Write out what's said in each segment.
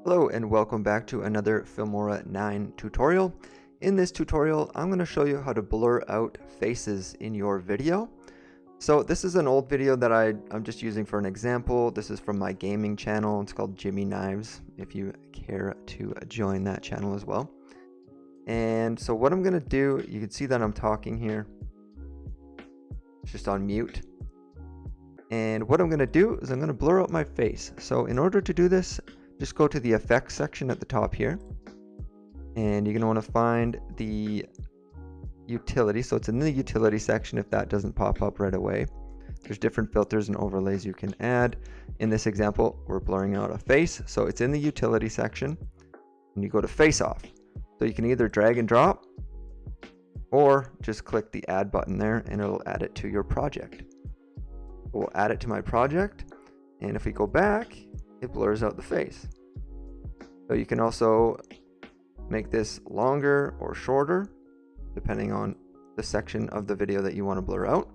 Hello and welcome back to another Filmora 9 tutorial. In this tutorial, I'm going to show you how to blur out faces in your video. So this is an old video that I'm just using for an example. This is from my gaming channel. It's called Jimmy Knives, if you care to join that channel as well. And so what I'm going to do, you can see that I'm talking here. It's just on mute. And what I'm going to do is I'm going to blur out my face. So in order to do this, just go to the effects section at the top here, and you're going to want to find the utility. So it's in the utility section if that doesn't pop up right away. There's different filters and overlays you can add. In this example, we're blurring out a face, so it's in the utility section, and you go to face off. So you can either drag and drop or just click the add button there and it'll add it to your project. We'll add it to my project, and if we go back, it blurs out the face. So you can also make this longer or shorter depending on the section of the video that you want to blur out.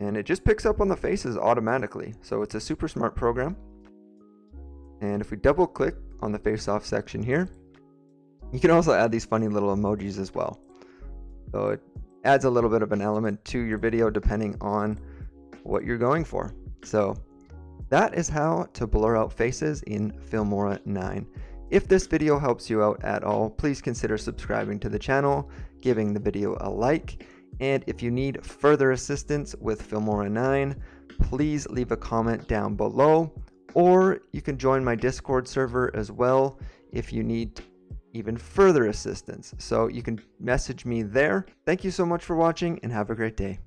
And it just picks up on the faces automatically. So it's a super smart program. And if we double click on the face off section here, you can also add these funny little emojis as well. So it adds a little bit of an element to your video depending on what you're going for. So that is how to blur out faces in Filmora 9. If this video helps you out at all, please consider subscribing to the channel, giving the video a like, and if you need further assistance with Filmora 9, please leave a comment down below, or you can join my Discord server as well if you need even further assistance. So you can message me there. Thank you so much for watching and have a great day.